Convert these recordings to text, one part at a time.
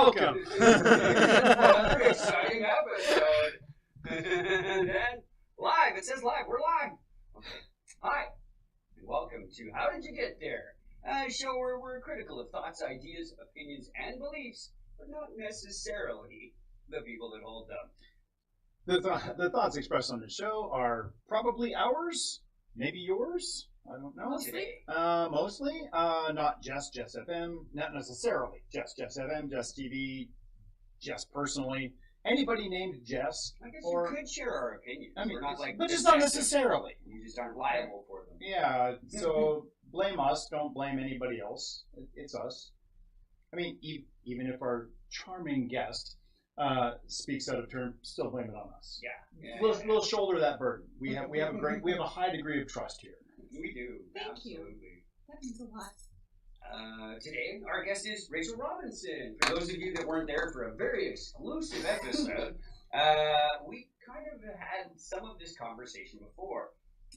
welcome. Another exciting episode. And live, it says live, we're live. Okay. Hi, and welcome to How Did You Get There? A show where we're critical of thoughts, ideas, opinions, and beliefs, but not necessarily the people that hold them. The thoughts expressed on the show are probably ours, maybe yours. I don't know. Mostly. Not just Jess FM. Not necessarily just Jess FM, Jess TV, Jess personally. Anybody named Jess. I guess you could share our opinions. I mean, we're not like, but just not necessarily. You just aren't liable for them. Yeah. So blame us. Don't blame anybody else. It's us. I mean, even if our charming guest speaks out of turn, still blame it on us. Yeah. We'll shoulder that burden. We have a high degree of trust here. We do. Thank Absolutely. you. That means a lot. Today, our guest is Rachel Robinson. For those of you that weren't there for a very exclusive episode, we kind of had some of this conversation before.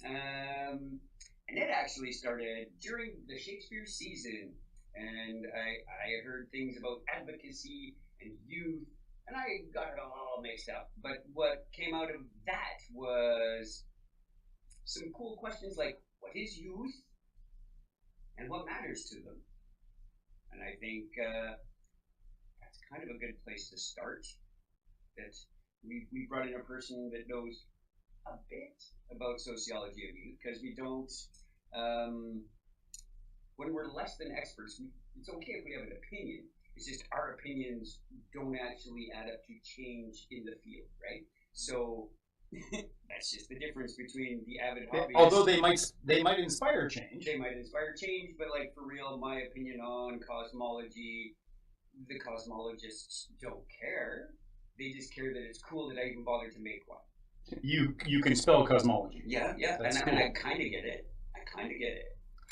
And it actually started during the Shakespeare season. And I heard things about advocacy and youth, and I got it all mixed up. But what came out of that was some cool questions like, what is youth? And what matters to them? And I think that's kind of a good place to start. That we brought in a person that knows a bit about sociology of youth, because we don't, when we're less than experts, it's okay if we have an opinion. It's just our opinions don't actually add up to change in the field, right? So that's just the difference between the avid hobbyist. Although they might inspire change. They might inspire change, but like for real, my opinion on cosmology, the cosmologists don't care. They just care that it's cool that I even bothered to make one. You can spell cosmology. Yeah, That's and cool. I kind of get it.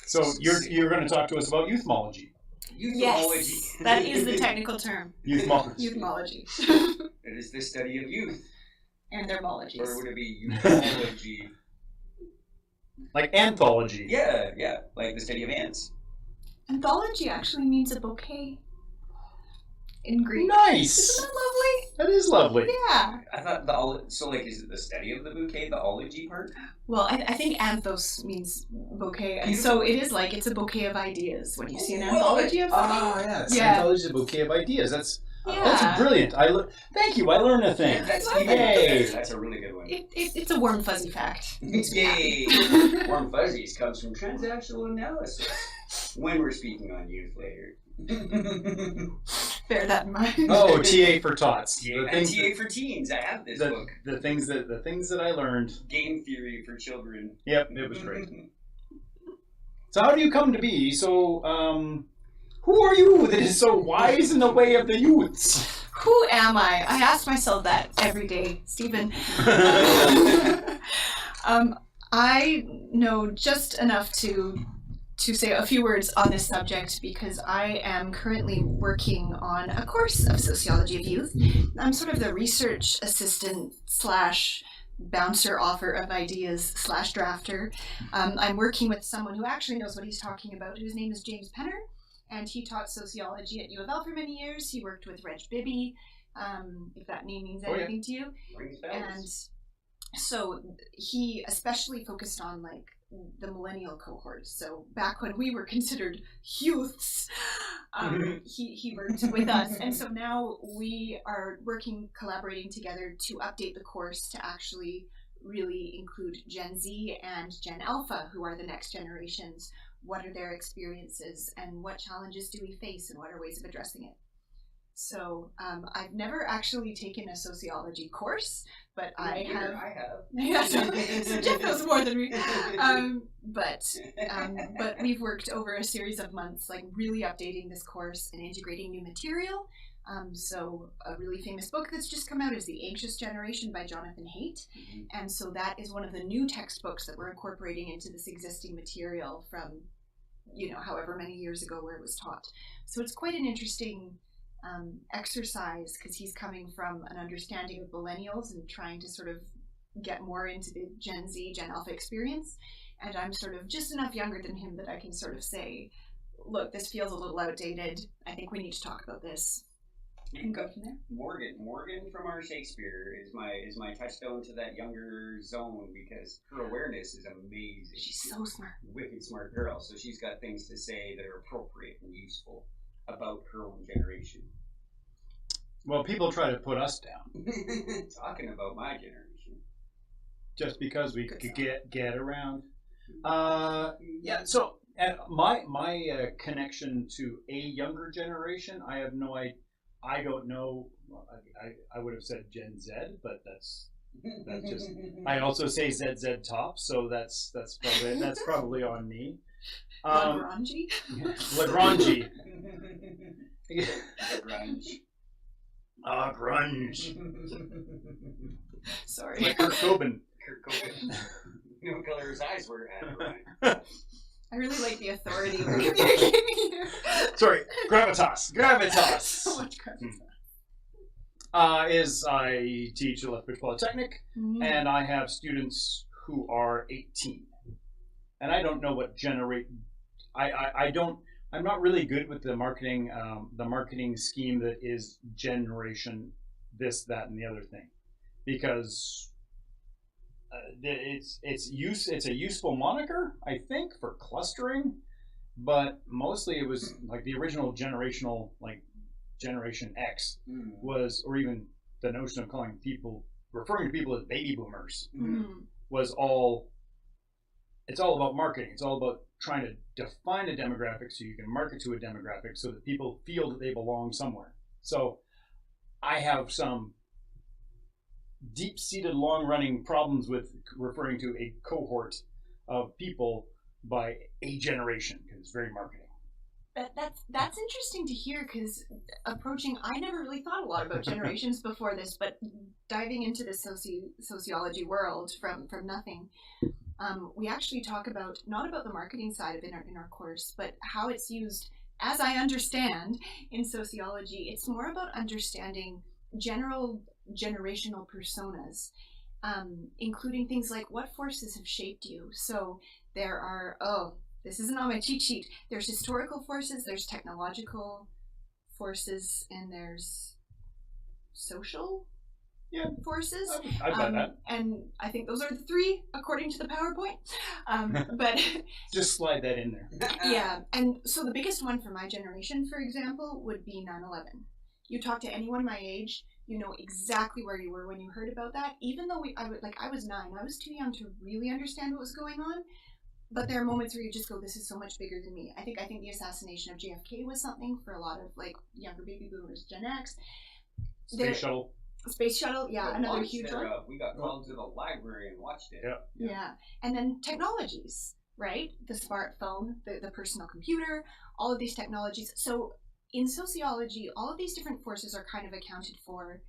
So you're going to talk to us about youthmology. Youthology. Yes, that is the technical term. Youthmology. Youthmology. It is the study of youth. And their mologies. Or would it be youthology? Like anthology. Yeah, like the study of ants. Anthology actually means a bouquet in Greek. Nice. Isn't that lovely? That is lovely. Yeah. I thought so like, is it the study of the bouquet, the ology part? Well, I think anthos means bouquet, and so it is like it's a bouquet of ideas when you see an anthology of something. Oh, yeah. Yeah. Anthology is a bouquet of ideas. That's Yeah. brilliant. Thank you. I learned a thing. Yay! That's a really good one. It's a warm fuzzy fact. Yay! Warm fuzzies comes from transactional analysis. When we're speaking on youth later. Bear that in mind. Oh, TA for tots. TA for teens. I have this book. The things that I learned. Game theory for children. Yep, it was great. So how do you come to be so? Who are you that is so wise in the way of the youths? Who am I? I ask myself that every day, Stephen. I know just enough to say a few words on this subject because I am currently working on a course of sociology of youth. I'm sort of the research assistant / bouncer offer of ideas / drafter. I'm working with someone who actually knows what he's talking about, whose name is James Penner, and he taught sociology at U of L for many years. He worked with Reg Bibby, if that name means anything to you. And so he especially focused on like the millennial cohort. So back when we were considered youths, he worked with us. And so now we are collaborating together to update the course to actually really include Gen Z and Gen Alpha, who are the next generations. What are their experiences and what challenges do we face and what are ways of addressing it? So I've never actually taken a sociology course, but I have. Yeah, so Jeff knows more than me. But we've worked over a series of months, like really updating this course and integrating new material. So a really famous book that's just come out is The Anxious Generation by Jonathan Haidt. Mm-hmm. And so that is one of the new textbooks that we're incorporating into this existing material from, however many years ago where it was taught. So it's quite an interesting exercise because he's coming from an understanding of millennials and trying to sort of get more into the Gen Z, Gen Alpha experience. And I'm sort of just enough younger than him that I can sort of say, look, this feels a little outdated. I think we need to talk about this. And go from there. Morgan from our Shakespeare is my touchstone to that younger zone because her awareness is amazing. She's so smart. Wicked smart girl. So she's got things to say that are appropriate and useful about her own generation. Well, people try to put us down. Talking about my generation. Just because we could get around. Yeah, so and my connection to a younger generation, I have no idea. I don't know. I would have said Gen Z, but that's just. I also say ZZ Top, so that's probably on me. Lagrange. Lagrange. Grunge. Ah, grunge. Sorry. Like Kurt Cobain. You know what color his eyes were at. I really like the authority we're communicating here. Sorry, gravitas. So much gravitas. Is I teach at Lethbridge Polytechnic, and I have students who are 18, and I don't know what I don't. I'm not really good with the marketing scheme that is generation this, that, and the other thing, because it's a useful moniker, I think, for clustering, but mostly it was like the original generational, like Generation X was, or even the notion of referring to people as baby boomers was all. It's all about marketing. It's all about trying to define a demographic so you can market to a demographic so that people feel that they belong somewhere. So I have some deep-seated, long-running problems with referring to a cohort of people by a generation because it's very marketing. That's interesting to hear because I never really thought a lot about generations before this, but diving into the sociology world from nothing, we actually talk about, not about the marketing side of it in our course, but how it's used, as I understand, in sociology. It's more about understanding general generational personas, including things like what forces have shaped you. So there are, this isn't on my cheat sheet. There's historical forces, there's technological forces, and there's social forces. I've got that. And I think those are the three, according to the PowerPoint. But just slide that in there. Yeah. And so the biggest one for my generation, for example, would be 9/11. You talk to anyone my age, you know exactly where you were when you heard about that. Even though I was 9, I was too young to really understand what was going on. But there are moments where you just go, this is so much bigger than me. I think the assassination of JFK was something for a lot of like younger baby boomers, Gen X. Space shuttle, yeah, another huge one. We got called to the library and watched it. Yeah. And then technologies, right? The smartphone, the personal computer, all of these technologies. So in sociology, all of these different forces are kind of accounted for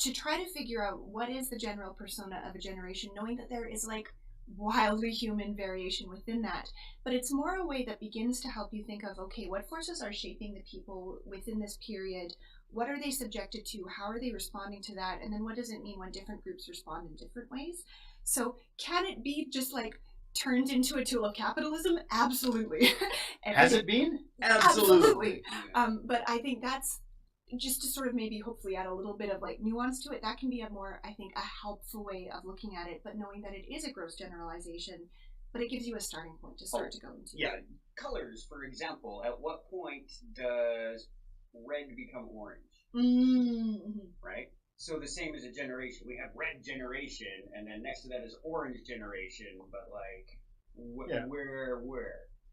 to try to figure out what is the general persona of a generation, knowing that there is like wildly human variation within that. But it's more a way that begins to help you think of, okay, what forces are shaping the people within this period? What are they subjected to? How are they responding to that? And then what does it mean when different groups respond in different ways? So can it be just like turned into a tool of capitalism? Absolutely. Has it been? Absolutely. But I think that's just to sort of maybe hopefully add a little bit of like nuance to it. That can be a more, I think, a helpful way of looking at it, but knowing that it is a gross generalization, but it gives you a starting point to start to go into. Yeah. Colors, for example, at what point does red become orange? Mm-hmm. Right? So the same as a generation. We have red generation, and then next to that is orange generation, but like, where,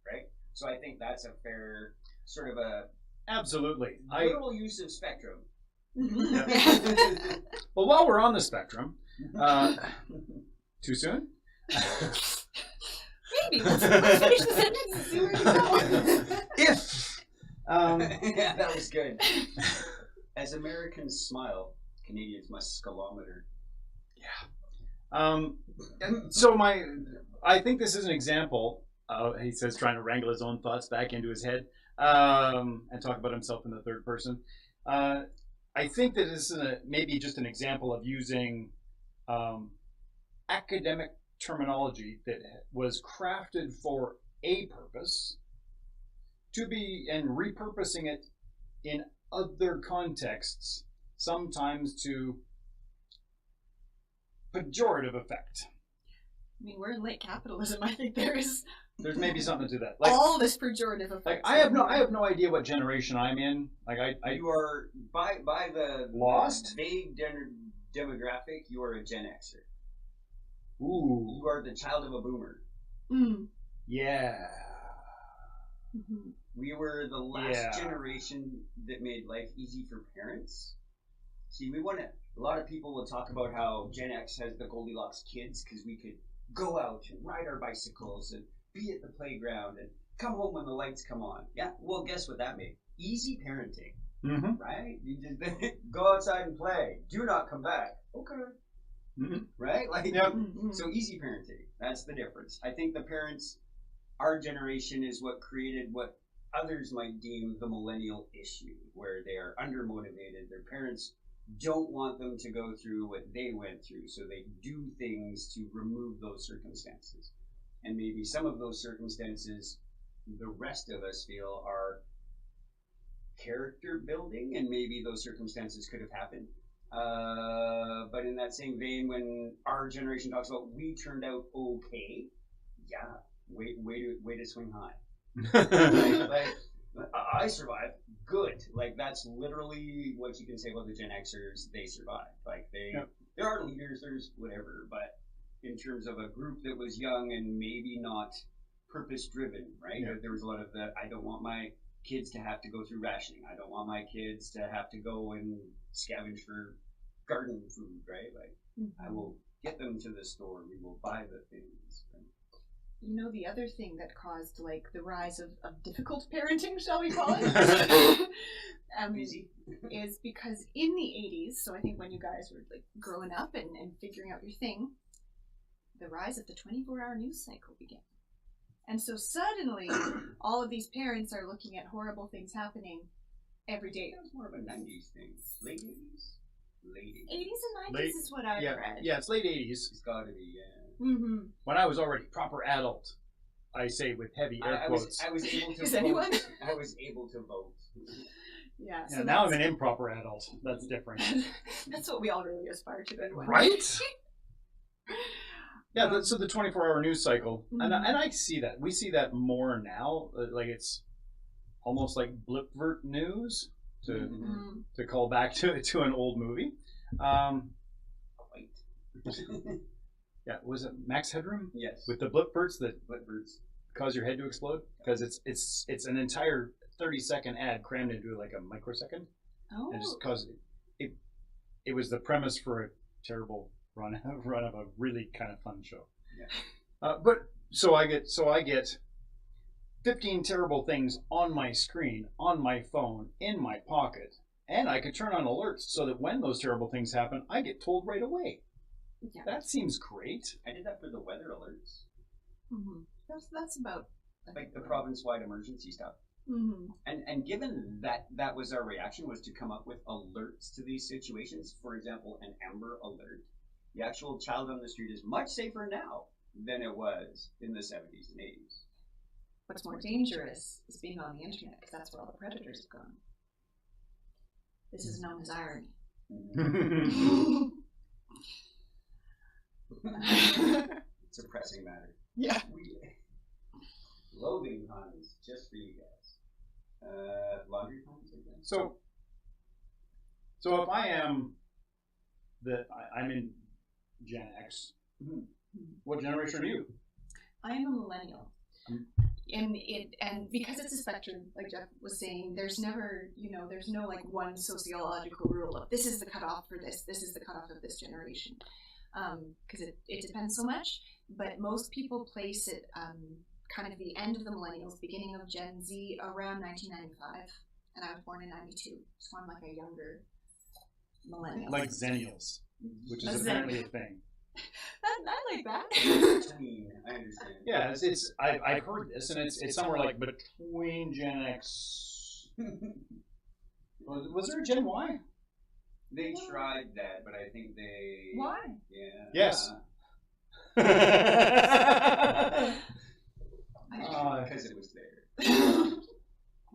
right? So I think that's a fair sort of a absolutely literal use of spectrum. Well, while we're on the spectrum, too soon? Maybe. Let's finish the sentence and see where you go. If. Yeah, that was good. As Americans smile, Canadians must scalometer. Yeah. So I think this is an example. He says, trying to wrangle his own thoughts back into his head and talk about himself in the third person. I think that this is maybe just an example of using academic terminology that was crafted for a purpose to be, and repurposing it in other contexts, sometimes to pejorative effect. I mean, we're in late capitalism. I think there's maybe something to that. All this pejorative effect. Like I have no idea what generation I'm in. Like you are by the lost vague demographic. You are a Gen Xer. Ooh. You are the child of a boomer. Mm. Yeah. Mm-hmm. We were the last generation that made life easy for parents. See, a lot of people will talk about how Gen X has the Goldilocks kids because we could go out and ride our bicycles and be at the playground and come home when the lights come on. Yeah, well, guess what that made? Easy parenting, right? You just go outside and play. Do not come back. Okay. Right? Like, so easy parenting. That's the difference. I think the parents, our generation is what created what others might deem the millennial issue, where they are undermotivated. Their parents don't want them to go through what they went through, so they do things to remove those circumstances. And maybe some of those circumstances, the rest of us feel are character building, and maybe those circumstances could have happened. But in that same vein, when our generation talks about we turned out okay, yeah, way to swing high. like I survived. Good. Like that's literally what you can say about the Gen Xers. They survived. Like there are leaders. There's whatever. But in terms of a group that was young and maybe not purpose driven, right? Yeah. There was a lot of the I don't want my kids to have to go through rationing. I don't want my kids to have to go and scavenge for garden food, right? Like I will get them to the store. We will buy the things. Right? You know, the other thing that caused like the rise of difficult parenting, shall we call it, is because in the 80s, so I think when you guys were like growing up and figuring out your thing, the rise of the 24-hour news cycle began. And so suddenly, all of these parents are looking at horrible things happening every day. That was more of a 90s thing. Late 80s? Late 80s. 80s and 90s is what I've read. Yeah, it's late 80s. It's gotta be, When I was already proper adult, I say with heavy air quotes. I was able to Is vote. anyone? I was able to vote. Yeah. So now I'm an improper adult. That's different. That's what we all really aspire to be. Right? Yeah, so the 24-hour news cycle, and I see that. We see that more now. Like it's almost like Blipvert news, to call back to an old movie. Yeah, was it Max Headroom? Yes. With the Blipverts that Blipverts cause your head to explode? Because it's an entire 30-second ad crammed into like a microsecond. Oh. And just cause it was the premise for a terrible run of a really kind of fun show. Yeah. But so I get 15 terrible things on my screen, on my phone, in my pocket, and I could turn on alerts so that when those terrible things happen, I get told right away. Yeah. That seems great. I did that for the weather alerts. That's about like the province-wide emergency stuff. And given that was our reaction, was to come up with alerts to these situations. For example, an Amber Alert. The actual child on the street is much safer now than it was in the 70s and 80s. What's more dangerous is being on the internet, because that's where all the predators have gone. This is known as irony. It's a pressing matter. Yeah. Loathing puns just for you guys. Laundry puns again. So if I am I'm in Gen X, what generation are you? I am a millennial. And because it's a spectrum, like Jeff was saying, there's never, there's no like one sociological rule of this is the cutoff for this is the cutoff of this generation. Because it depends so much, but most people place it kind of the end of the millennials, beginning of Gen Z, around 1995, and I was born in 92, so I'm like a younger millennial. Like Zennials, which is apparently a thing. I like that. I understand. Yeah, I've heard this, and it's somewhere like between Gen X. Was there a Gen Y? They tried that, but I think they. Why? Yeah. Yes. Because it was there.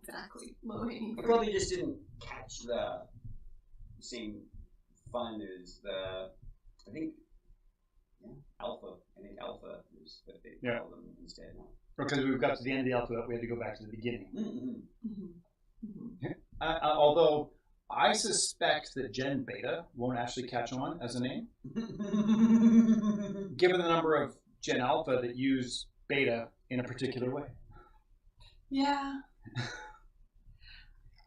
Exactly. Low-hanging I fruit. probably just didn't catch the same fun as I think alpha. I think alpha is what they call them instead now. Because we've got to the end of the alphabet, we had to go back to the beginning. Although I suspect that Gen Beta won't actually catch on as a name, given the number of Gen Alpha that use Beta in a particular way. Yeah.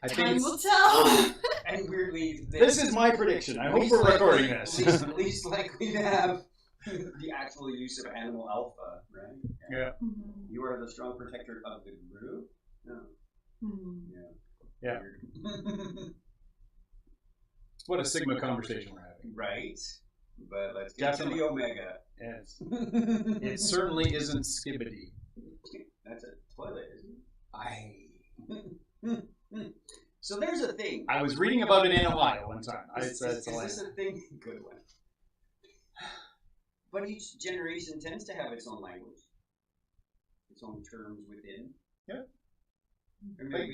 I think Time will tell. And weirdly, this is my prediction. I hope we're recording this. Least likely to have the actual use of animal alpha, right? Yeah. You are the strong protector of the group? No. Yeah. What a Sigma conversation we're having. Right. But let's get to the Omega. Yes. It certainly isn't Skibbity. That's a toilet, isn't it? So there's a thing. I was reading about it in Ohio one time. Is this a thing? Good one. But each generation tends to have its own language, its own terms within. Yeah.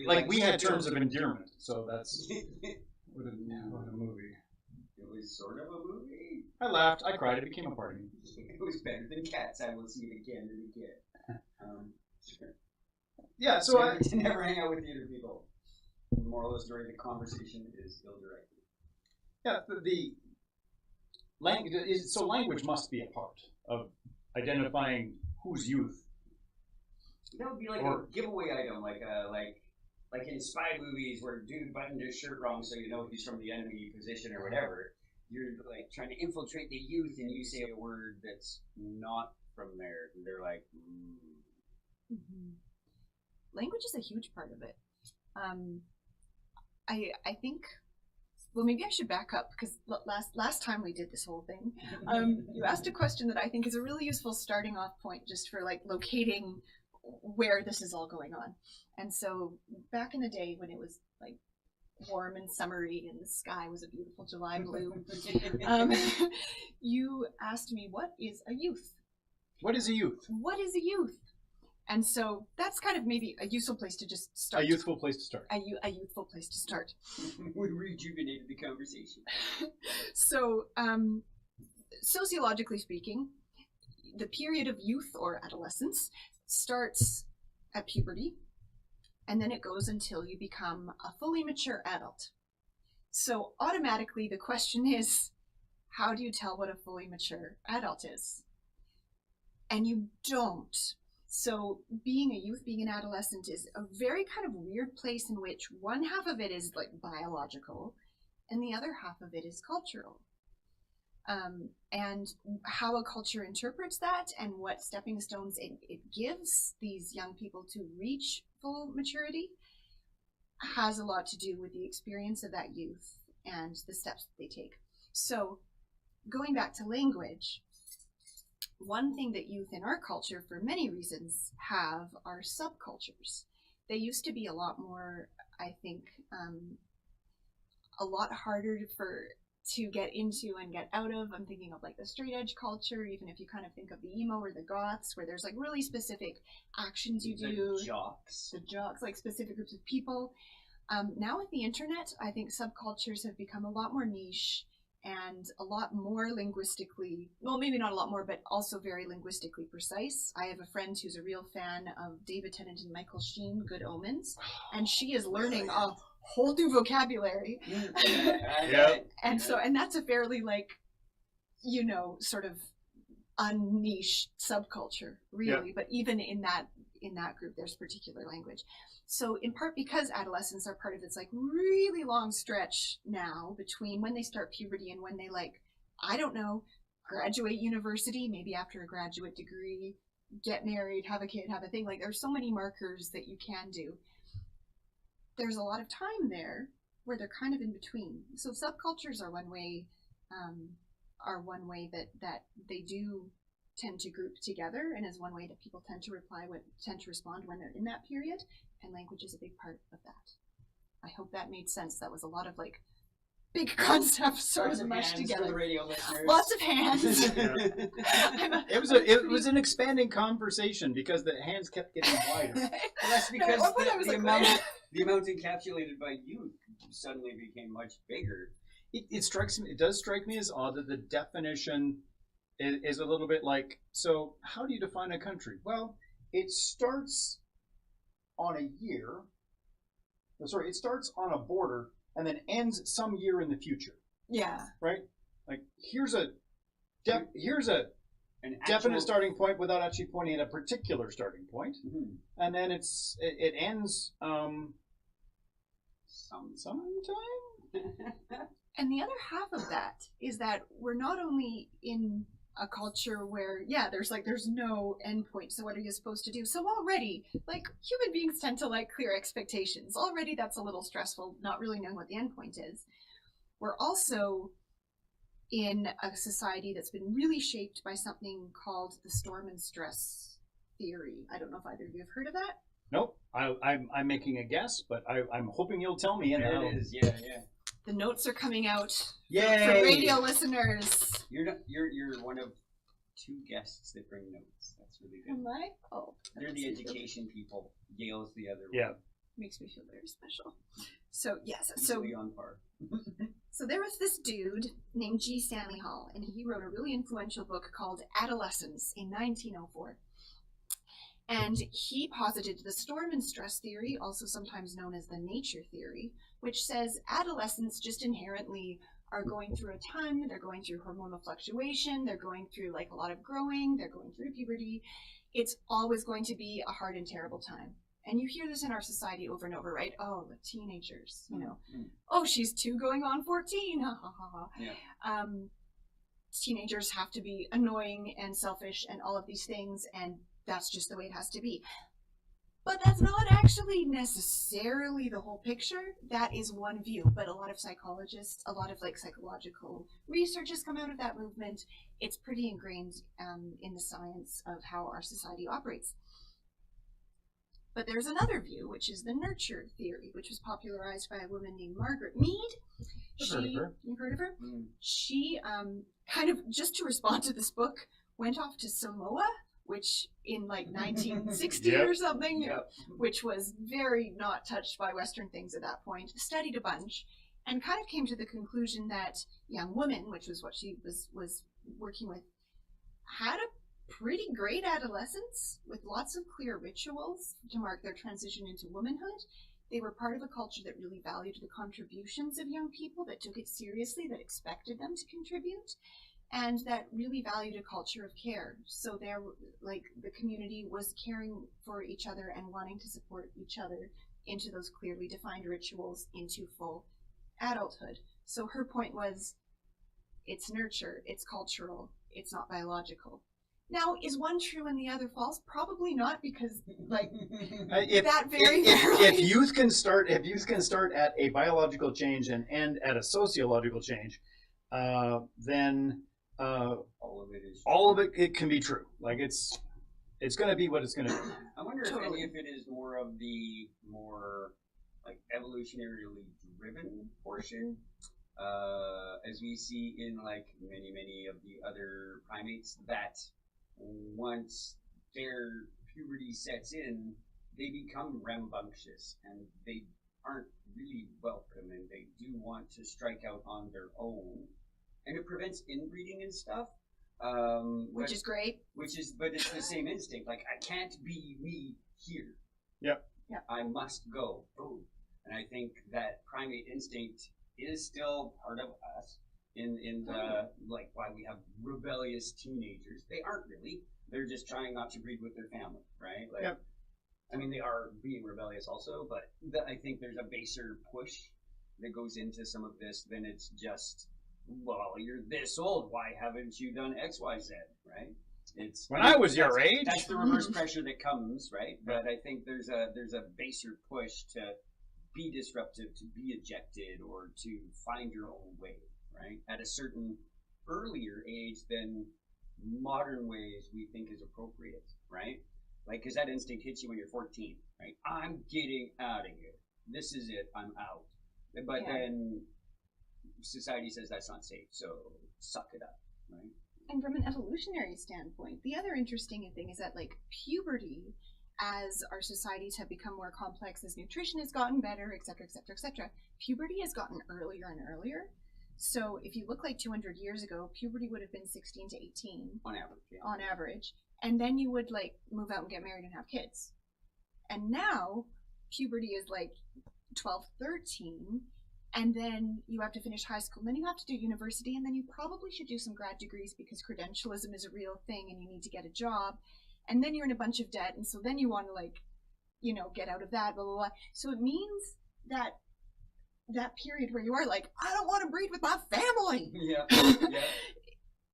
Like we had terms of endearment, so that's what a movie. It was sort of a movie. I laughed, I cried, it became a part of me. It was better than Cats. I will see it again and again. Sure. Yeah, so I never hang out with theater people. The moral of the story, the conversation is ill-directed. Yeah, the language. So language must be a part of identifying who's youth. That would be like a giveaway item, like in spy movies where a dude buttoned his shirt wrong, so you know he's from the enemy position or whatever. You're like trying to infiltrate the youth, and you say a word that's not from there, and they're like, Language is a huge part of it. I think, well, maybe I should back up, because last time we did this whole thing, you asked a question that I think is a really useful starting off point just for like locating where this is all going on. And so back in the day when it was like warm and summery and the sky was a beautiful July blue, you asked me, what is a youth? What is a youth? What is a youth? And so that's kind of maybe a useful place to just start. A youthful place to start. A youthful place to start. We rejuvenated the conversation. So, sociologically speaking, the period of youth or adolescence starts at puberty, and then it goes until you become a fully mature adult. So automatically the question is, how do you tell what a fully mature adult is? And you don't. So being a youth, being an adolescent is a very kind of weird place in which one half of it is like biological and the other half of it is cultural. And how a culture interprets that and what stepping stones it gives these young people to reach full maturity has a lot to do with the experience of that youth and the steps that they take. So going back to language, one thing that youth in our culture, for many reasons, have are subcultures. They used to be a lot more, I think, a lot harder to get into and get out of. I'm thinking of like the straight edge culture, even if you kind of think of the emo or the goths, where there's like really specific actions you do. The jocks, like specific groups of people. Now with the internet, I think subcultures have become a lot more niche and a lot more linguistically, well, maybe not a lot more, but also very linguistically precise. I have a friend who's a real fan of David Tennant and Michael Sheen, Good Omens, and she is learning a whole new vocabulary. Yeah. And that's a fairly like, sort of unniche subculture, really. Yeah. But even in that group, there's particular language. So in part because adolescents are part of this like really long stretch now between when they start puberty and when they graduate university, maybe after a graduate degree, get married, have a kid, have a thing. Like there's so many markers that you can do. There's a lot of time there where they're kind of in between. So subcultures are one way that they do tend to group together, and is one way that people tend to respond when they're in that period, and language is a big part of that. I hope that made sense. That was a lot of like big concepts sort of mushed together. For the radio listeners. Lots of hands. It was an expanding conversation because the hands kept getting wider. Well, that's because the amount the amount encapsulated by youth suddenly became much bigger. It does strike me as odd that the definition is a little bit like, so how do you define a country? Well, it starts on a year. Sorry, it starts on a border and then ends some year in the future. Yeah. Right? Like, here's a definite starting point without actually pointing at a particular starting point. Mm-hmm. And then it ends sometime. And the other half of that is that we're not only in a culture where, there's no endpoint, so what are you supposed to do? So already, human beings tend to like clear expectations. Already that's a little stressful, not really knowing what the endpoint is. We're also in a society that's been really shaped by something called the storm and stress theory. I don't know if either of you have heard of that. Nope. I'm making a guess, but I'm hoping you'll tell me. And there it is. Yeah. The notes are coming out. Yay! For radio listeners. You're one of 2 guests that bring notes. That's really good. Am I? Oh. They're the education people. Yale's the other one. Makes me feel very special. So yes, Easily on par. So there was this dude named G. Stanley Hall, and he wrote a really influential book called Adolescence in 1904. And he posited the storm and stress theory, also sometimes known as the nature theory, which says adolescents just inherently are going through a ton. They're going through hormonal fluctuation. They're going through a lot of growing. They're going through puberty. It's always going to be a hard and terrible time. And you hear this in our society over and over, right? Oh, the teenagers, Oh, she's 2 going on 14. Ha ha ha ha. Yeah. Teenagers have to be annoying and selfish and all of these things, and that's just the way it has to be. But that's not actually necessarily the whole picture. That is one view, but a lot of psychologists, a lot of psychological research has come out of that movement. It's pretty ingrained in the science of how our society operates. But there's another view, which is the nurture theory, which was popularized by a woman named Margaret Mead. You've heard of her? Mm. She kind of, just to respond to this book, went off to Samoa, which in 1960 or something, which was very not touched by Western things at that point, studied a bunch, and kind of came to the conclusion that young women, which was what she was working with, had a pretty great adolescence with lots of clear rituals to mark their transition into womanhood. They were part of a culture that really valued the contributions of young people, that took it seriously, that expected them to contribute, and that really valued a culture of care. So there, the community was caring for each other and wanting to support each other into those clearly defined rituals into full adulthood. So her point was, it's nurture, it's cultural, it's not biological. Now, is one true and the other false? Probably not, because if youth can start at a biological change and end at a sociological change, then all of it can be true. It's going to be what it's going to be. I wonder if any of it is more of the more evolutionarily driven portion, as we see in many of the other primates, that once their puberty sets in, they become rambunctious and they aren't really welcome, and they do want to strike out on their own, and it prevents inbreeding and stuff, which is great. But it's the same instinct. I can't be me here. Yep. I must go. Boom. And I think that primate instinct is still part of us. In the why we have rebellious teenagers. They aren't really. They're just trying not to breed with their family, right? Yep. I mean, they are being rebellious also, but I think there's a baser push that goes into some of this than it's just, well, you're this old, why haven't you done X, Y, Z, right? It's when I was your age. That's the reverse pressure that comes, right? But I think there's a baser push to be disruptive, to be ejected, or to find your own way. Right? At a certain earlier age than modern ways we think is appropriate, right? Because that instinct hits you when you're 14, right? I'm getting out of here. This is it. I'm out. But then society says that's not safe, so suck it up, right? And from an evolutionary standpoint, the other interesting thing is that puberty as our societies have become more complex, as nutrition has gotten better, etc., etc., etc., puberty has gotten earlier and earlier. So if you look like 200 years ago, puberty would have been 16 to 18 On average. Yeah. on average, and then you would like move out and get married and have kids. And now puberty is like 12, 13, and then you have to finish high school, and then you have to do university, and then you probably should do some grad degrees because credentialism is a real thing and you need to get a job, and then you're in a bunch of debt, and so then you want to like, you know, get out of that, blah, blah, blah. So it means that that period where you are like, I don't want to breed with my family. Yeah.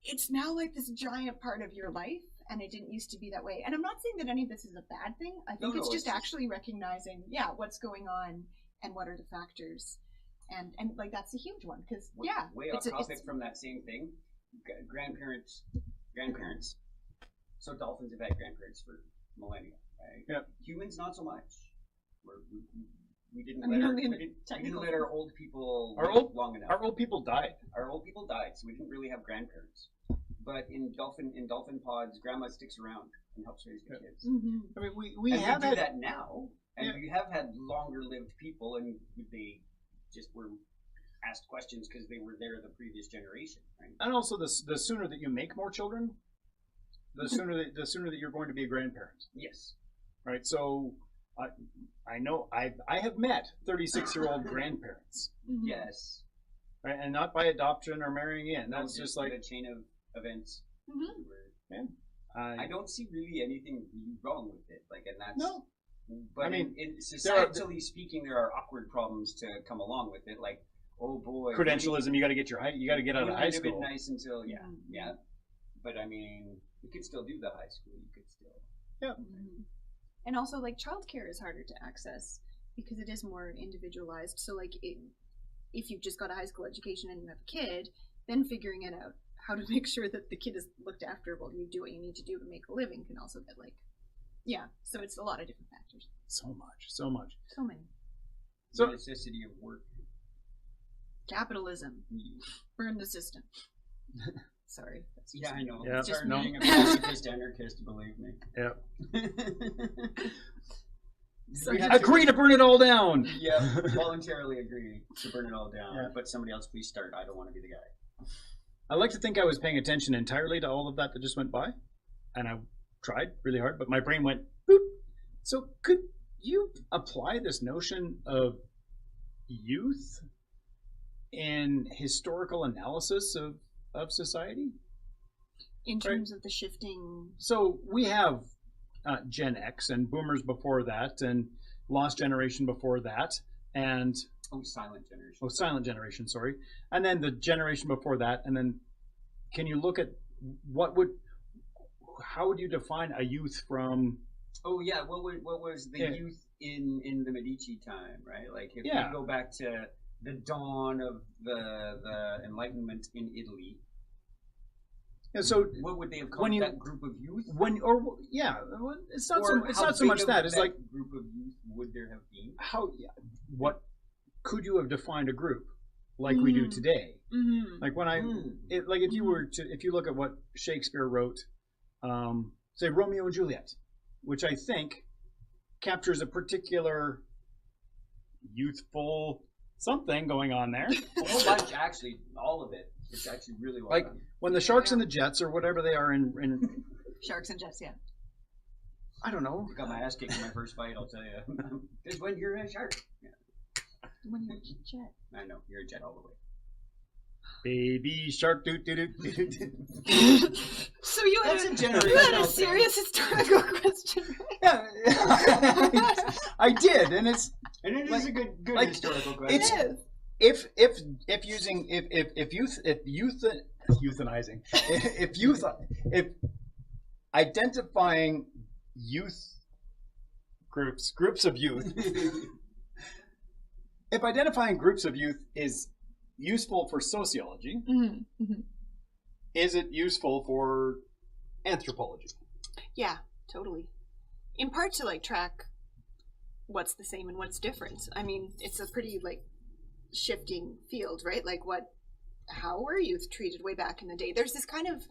It's now like this giant part of your life, and it didn't used to be that way. And I'm not saying that any of this is a bad thing. I think it's just actually recognizing, what's going on and what are the factors. And like, that's a huge one, because, Way off topic from that same thing. Grandparents. So dolphins have had grandparents for millennia, right? Yep. Humans, not so much. We didn't let our old people live long enough. Our old people died. So we didn't really have grandparents. But in dolphin pods, grandma sticks around and helps raise the kids. Mm-hmm. I mean, we have do that now, and we have had longer-lived people, and they just were asked questions because they were there the previous generation, right? And also, the sooner that you make more children, the sooner that you're going to be a grandparent. Yes. Right. So I know I have met 36-year-old grandparents. Mm-hmm. Yes. Right, and not by adoption or marrying in. That's just like a chain of events. Mm-hmm. Yeah. I don't see really anything really wrong with it. Like, and that's no. But I mean, societally speaking, there are awkward problems to come along with it. Like, oh boy, credentialism. You got to get out of high school. Been nice until yeah. But I mean, you could still do the high school. You could still. Yeah. Mm-hmm. And also, like, childcare is harder to access because it is more individualized. So, like, if you've just got a high school education and you have a kid, then figuring it out how to make sure that the kid is looked after while you do what you need to do to make a living can also get like, so it's a lot of different factors. So much. So many. The necessity of work. Capitalism. Burn the system. Sorry. Yeah, I know. Yeah. It's just being a pacifist anarchist, believe me. Yeah. So agree to burn it all down. Yeah, voluntarily agree to burn it all down. But somebody else, please start. I don't want to be the guy. I like to think I was paying attention entirely to all of that just went by, and I tried really hard, but my brain went boop. So could you apply this notion of youth in historical analysis of society? In terms of the shifting... So we have Gen X and boomers before that and lost generation before that and... silent generation, sorry. And then the generation before that, and then can you look at how would you define a youth from... Oh yeah, what was the youth in the Medici time, right? Like if we go back to the dawn of the Enlightenment in Italy. Yeah, so what would they have called that group of youth? It's not so much that. It's like group of youth would there have been? What could you have defined a group like we do today? Mm-hmm. Like when if you look at what Shakespeare wrote, say Romeo and Juliet, which I think captures a particular youthful something going on there. A whole bunch, actually, all of it. It's actually really well done. When the Sharks and the Jets, or whatever they are in Sharks and Jets, I don't know. I got my ass kicked in my first fight, I'll tell you. It's when you're a shark. Yeah. When you're a jet. I know, you're a jet all the way. Baby shark, doo doo doo doo doo. So you had a serious historical question, right? Yeah, I did, and it is a good historical question. If identifying youth groups of youth, if identifying groups of youth is useful for sociology, is it useful for anthropology? Yeah, totally. In part to like track what's the same and what's different. I mean, it's a pretty like shifting field, right? Like how were youth treated way back in the day? There's this kind of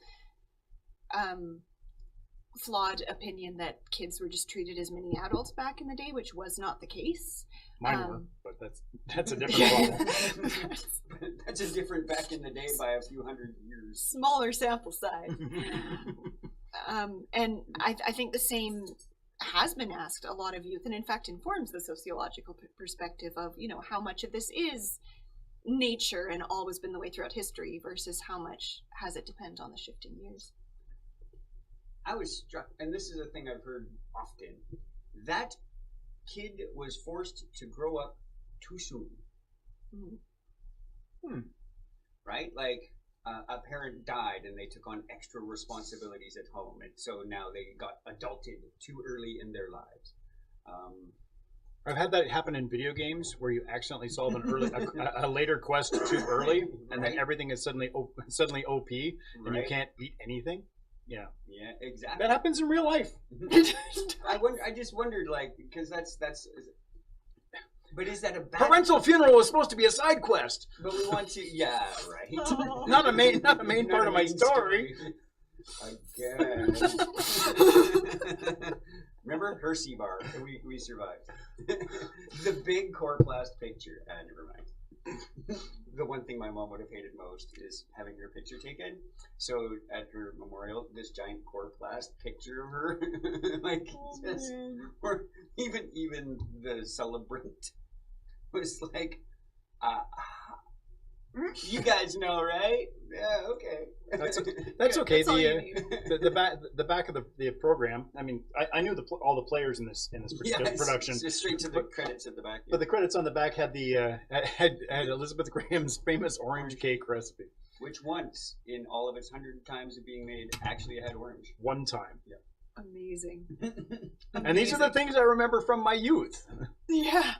flawed opinion that kids were just treated as mini adults back in the day, which was not the case. Mine were, but that's a different problem. That's a different back in the day by a few hundred years. Smaller sample size. And I think the same has been asked a lot of youth, and in fact informs the sociological perspective of, how much of this is nature and always been the way throughout history versus how much has it depend on the shifting years. I was struck, and this is a thing I've heard often, that kid was forced to grow up too soon. Right? Like, a parent died and they took on extra responsibilities at home, and so now they got adulted too early in their lives. I've had that happen in video games where you accidentally solve a later quest too early, and then everything is suddenly OP, and you can't beat anything. Yeah, exactly. That happens in real life. I just wondered, like, because that's. But is that a bad... Parental funeral was supposed to be a side quest. But we want to... Yeah, right. Not a main part of my story. Again. Remember? Hershey bar. We survived. The big coroplast picture. Never mind. The one thing my mom would have hated most is having her picture taken. So at her memorial, this giant coroplast picture of her, like, or even the celebrant was like, you guys know, right? Yeah, okay. That's okay. The back of the program. I mean, I knew all the players in this production. Just straight to the credits at the back. But the credits on the back had had Elizabeth Graham's famous orange cake recipe, which once in all of its 100 times of being made actually had orange. One time. Yeah. Amazing. And these are the things I remember from my youth. Yeah.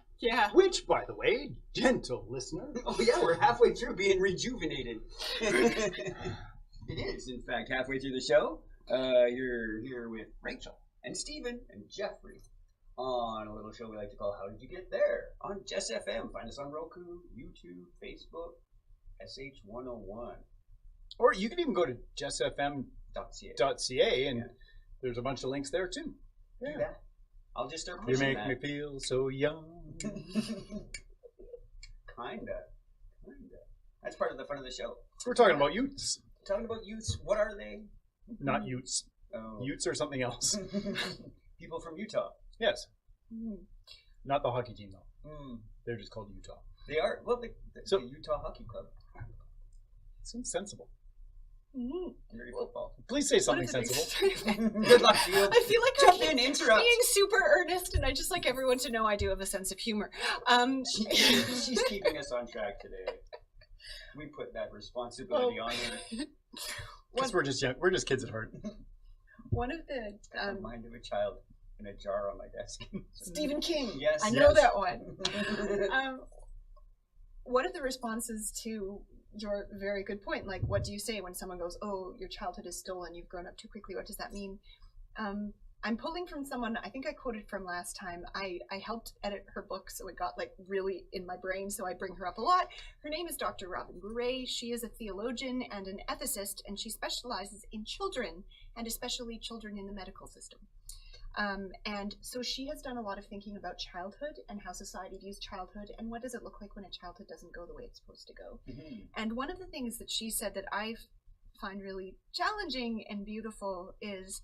Which, by the way, gentle listener. Oh yeah, we're halfway through being rejuvenated. It is, in fact, halfway through the show. You're here with Rachel and Stephen and Jeffrey on a little show we like to call How Did You Get There? On Jess FM. Find us on Roku, YouTube, Facebook, SH101. Or you can even go to jessfm.ca and there's a bunch of links there too. Yeah. I'll just start pushing You make me feel so young. Kinda. That's part of the fun of the show. We're talking about youths. Talking about youths. What are they? Not youths. Oh. Youths are something else. People from Utah. Yes. Not the hockey team though. They're just called Utah. They are. Well, the Utah Hockey Club. Seems sensible. Football. Please say something sensible. Good luck to you. I feel like jump in, interrupt. Being super earnest, and I just like everyone to know I do have a sense of humor. She's keeping us on track today. We put that responsibility on her. Because we're just young. We're just kids at heart. One of the the mind of a child in a jar on my desk. Stephen King. Yes, I know that one. What are the responses to your very good point? Like, what do you say when someone goes, "Oh, your childhood is stolen. You've grown up too quickly." What does that mean? I'm pulling from someone I think I quoted from last time. I helped edit her book, so it got like really in my brain, so I bring her up a lot. Her name is Dr. Robin Bouret. She is a theologian and an ethicist, and she specializes in children, and especially children in the medical system. And so she has done a lot of thinking about childhood and how society views childhood and what does it look like when a childhood doesn't go the way it's supposed to go. And one of the things that she said that I find really challenging and beautiful is,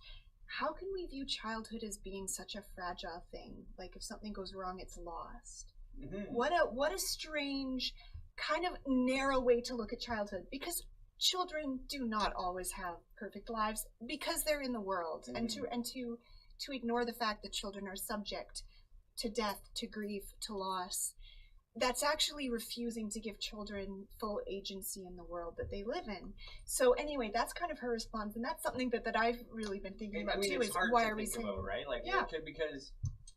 how can we view childhood as being such a fragile thing? Like, if something goes wrong, it's lost. What a strange kind of narrow way to look at childhood, because children do not always have perfect lives because they're in the world, and to ignore the fact that children are subject to death, to grief, to loss, that's actually refusing to give children full agency in the world that they live in. So anyway, that's kind of her response, and that's something that I've really been thinking about too. Is why are we saying, right? Like, because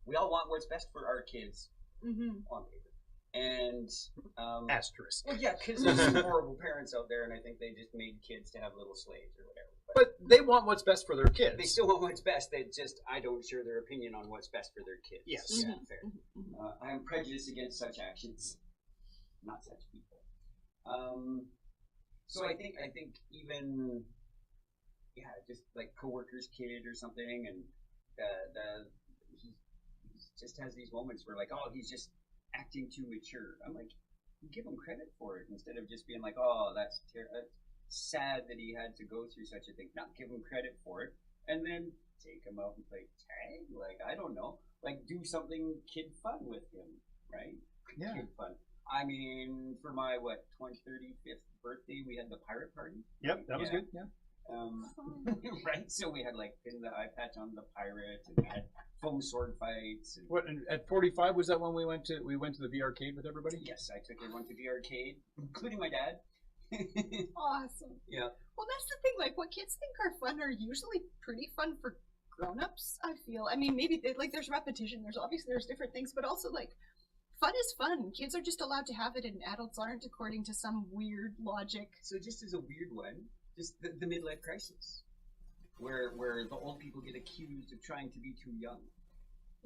we all want what's best for our kids on paper. And asterisk. Well, yeah, because there's some horrible parents out there, and I think they just made kids to have little slaves or whatever. But they want what's best for their kids. They still want what's best. They just, I don't share their opinion on what's best for their kids. Yes. Yeah, fair. I am prejudiced against such actions, not such people. So I think even just like coworker's kid or something, and he just has these moments where like, oh, he's just acting too mature. I'm like, give him credit for it instead of just being like, oh, that's sad that he had to go through such a thing. Not give him credit for it, and then take him out and play tag. Like, I don't know, like do something kid fun with him, right? Yeah. Kid fun. I mean, for my 35th birthday, we had the pirate party. Yep, that was good. Yeah. Right. So we had like pin the eye patch on the pirate, and we had foam sword fights. And What? And at 45 was that when we went to the VR arcade with everybody? yes, I took everyone to the arcade, including my dad. Awesome. Yeah. Well, that's the thing. Like, what kids think are fun are usually pretty fun for grown-ups, I feel. I mean, maybe there's repetition. There's different things, but also like fun is fun. Kids are just allowed to have it, and adults aren't, according to some weird logic. So just as a weird one, just the midlife crisis, where the old people get accused of trying to be too young,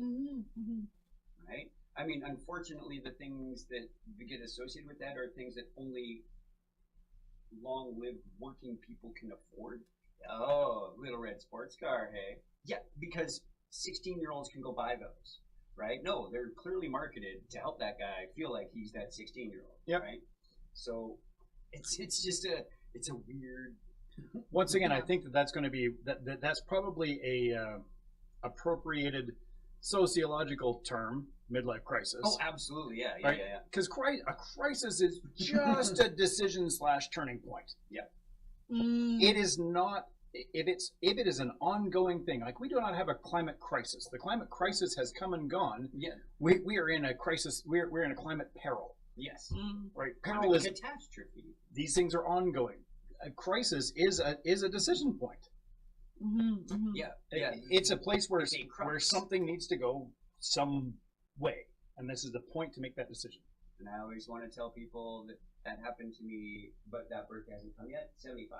Mm-hmm. right? I mean, unfortunately, the things that get associated with that are things that only long-lived working people can afford. Oh, little red sports car, hey? Yeah, because 16-year-olds can go buy those, right? No, they're clearly marketed to help that guy feel like he's that 16-year-old, Yep. right? So it's just it's a weird. Once again, I think that's going to be that's probably a appropriated sociological term, midlife crisis. Oh, absolutely, yeah, Right? yeah. Because a crisis is just a decision/turning point. It is not. If it is an ongoing thing, like we do not have a climate crisis. The climate crisis has come and gone. Yeah. We are in a crisis. We're in a climate peril. Yes. Right. Climate Peril is. catastrophe. These things are ongoing. A crisis is a decision point. Mm-hmm. Yeah. It's a place where It's a crux. where something needs to go some way, and this is the point to make that decision. And I always want to tell people that happened to me, but that birthday hasn't come yet. 75.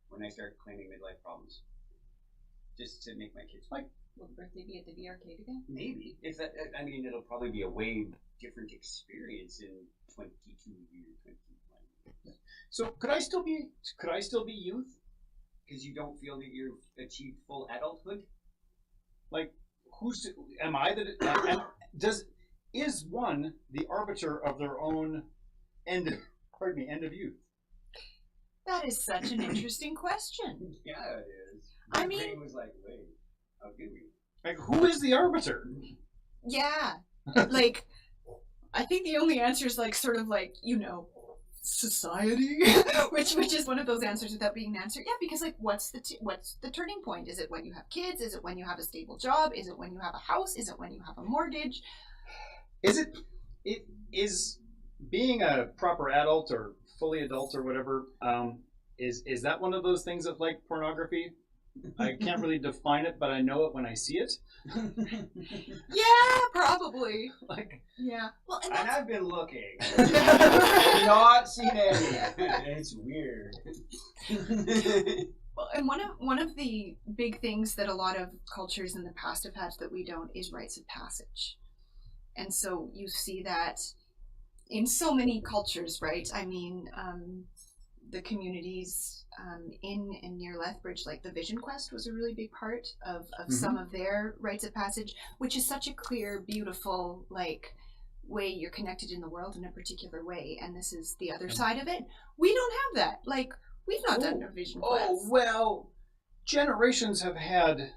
When I start claiming midlife problems, just to make my kids like. Will the birthday be at the VR arcade again? Maybe. If that, I mean, it'll probably be a way different experience in 22 years, 21 years. So could I still be youth? Because you don't feel that you've achieved full adulthood. Like, am I is one the arbiter of their own end of youth? That is such an interesting question. Yeah, it is. I My mean- brain was like, wait, how do we? Like, who is the arbiter? Yeah. Like, I think the only answer is like sort of like, society, which is one of those answers without being an answer. Yeah, because like, what's the turning point? Is it when you have kids? Is it when you have a stable job? Is it when you have a house? Is it when you have a mortgage? It is being a proper adult or fully adult or whatever. Is that one of those things of like pornography? I can't really define it, but I know it when I see it. Yeah, probably. Like, Yeah. Well, and And that's, I've been looking. Not seen any. It's weird. well, and one of the big things that a lot of cultures in the past have had that we don't is rites of passage. And so you see that in so many cultures, right? I mean, the communities in and near Lethbridge, like the Vision Quest was a really big part of some of their rites of passage, which is such a clear, beautiful, like, way you're connected in the world in a particular way. And this is the other side of it. We don't have that. Like, we've not done a Vision Quest. oh well, generations have had,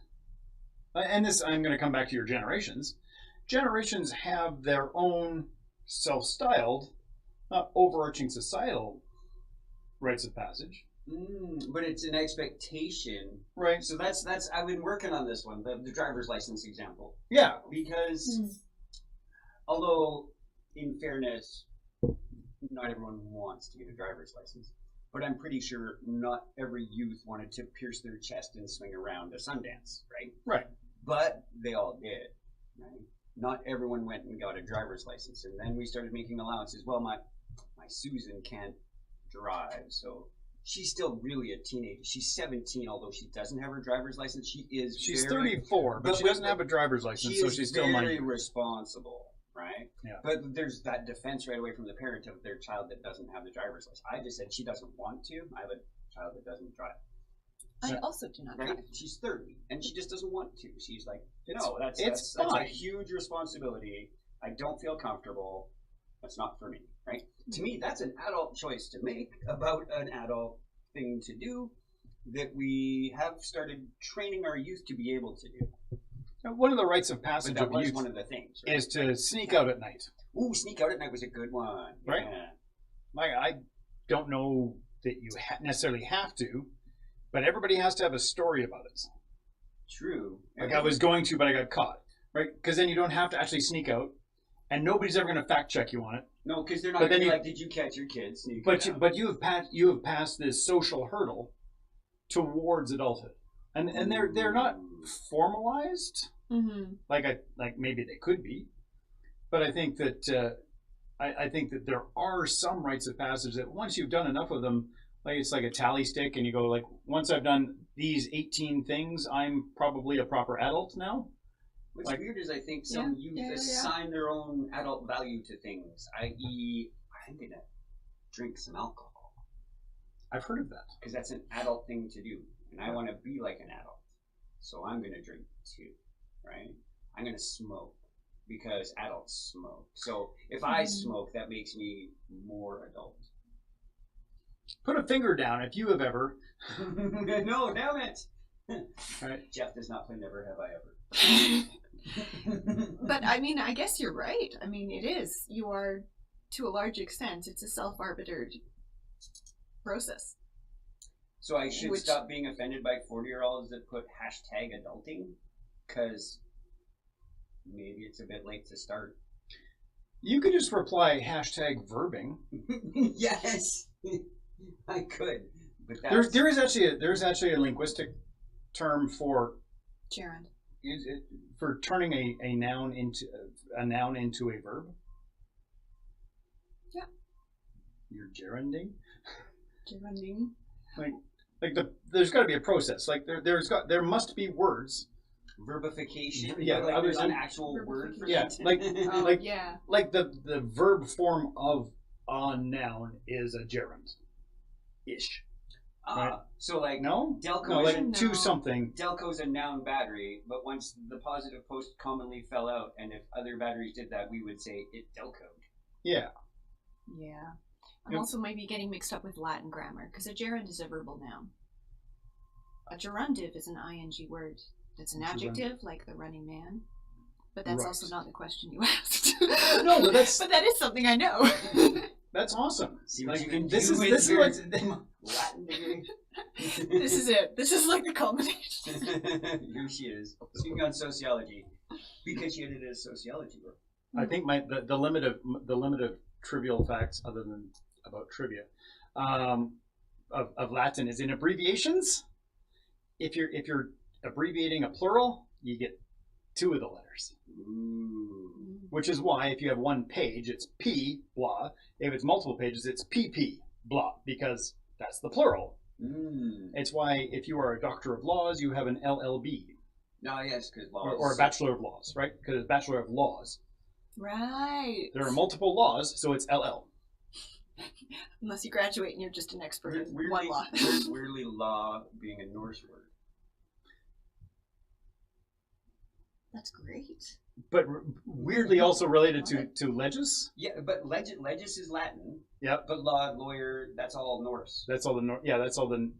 and this I'm going to come back to your generations. Generations have their own self-styled, overarching societal rites of passage. But it's an expectation. Right. So that's I've been working on this one, the driver's license example. Yeah. Because although in fairness, not everyone wants to get a driver's license. But I'm pretty sure not every youth wanted to pierce their chest and swing around a Sundance, right? Right. But they all did, right? Not everyone went and got a driver's license. And then we started making allowances. Well, my Susan can't drive, so she's still really a teenager. She's 17, although she doesn't have her driver's license. She's 34, but she doesn't have a driver's license, so she's still very minor. responsible, right? Yeah. But there's that defense right away from the parent of their child that doesn't have the driver's license. I just said she doesn't want to. I have a child that doesn't drive. I also do not drive. Right? She's 30, and she just doesn't want to. She's like, It's- no, that's it's a fine. huge responsibility. I don't feel comfortable. That's not for me, right? To me, that's an adult choice to make about an adult thing to do that we have started training our youth to be able to do. Now, one of the rites of But passage that of was youth one of the things, right? is to sneak out at night. Ooh, sneak out at night was a good one. Right. Yeah. Like, I don't know that you necessarily have to, but everybody has to have a story about it. True. Like I was going to, but I got caught. Right? Because then you don't have to actually sneak out, and nobody's ever going to fact check you on it. No, because they're not But going to then be you- like, did you catch your kid sneaking But out? you have passed this social hurdle towards adulthood, and they're not formalized Mm-hmm. like maybe they could be, but I think that I think that there are some rites of passage that once you've done enough of them, like it's like a tally stick, and you go like, once I've done these 18 things, I'm probably a proper adult now. What's like- weird is I think some youth Yeah. assign their own adult value to things, i.e., I'm going to drink some alcohol I've heard of that. because that's an adult thing to do, and I want to be like an adult, so I'm going to drink too, right? I'm going to smoke because adults smoke. So if I smoke, that makes me more adult. Put a finger down if you have ever. No, damn it! Right. Jeff does not play Never Have I Ever. But I mean, I guess you're right. I mean, it is. You are, to a large extent, it's a self-arbitered process. So I should Which- stop being offended by 40-year-olds that put #adulting, because maybe it's a bit late to start. You could just reply #verbing. Yes, I could. But that's, There is actually a linguistic term for Gerund. for turning a noun into a verb. Yeah. You're gerunding. Gerunding. There's got to be a process. Like there must be words. verbification. Yeah, like I there's was an in- actual word for Yeah, that. like Oh, like yeah. like the verb form of a noun is a gerund. Ish. Right. So like No? Delco No, is like a, to No. something. Delco's a noun battery, but once the positive post commonly fell out, and if other batteries did that, we would say it Delcoed. Yeah. Yeah. I'm Yep. also maybe getting mixed up with Latin grammar, because a gerund is a verbal noun. A gerundive is an ing word. It's an adjective, like the running man. But that's Right. also not the question you asked. No, but that's- but that is something I know. That's awesome. See what Like, you can this do is with this is your what's Latin degree. This is it. This is like the culmination. Here she is, speaking on sociology, because she did a sociology book. I think the limit of trivial facts other than about trivia of Latin is in abbreviations. If you're abbreviating a plural, you get two of the letters. Ooh. Which is why if you have one page, it's P blah. If it's multiple pages, it's PP blah, because that's the plural. It's why if you are a doctor of laws, you have an LLB No, yes, because or a bachelor of laws, right? Because it's bachelor of laws. Right. There are multiple laws, so it's LL. Unless you graduate and you're just an expert in one law. Weirdly, law being a Norse word. That's great. But weirdly also related to legis. Yeah, but legis is Latin. Yep. But law, lawyer, that's all Norse. That's all that's all the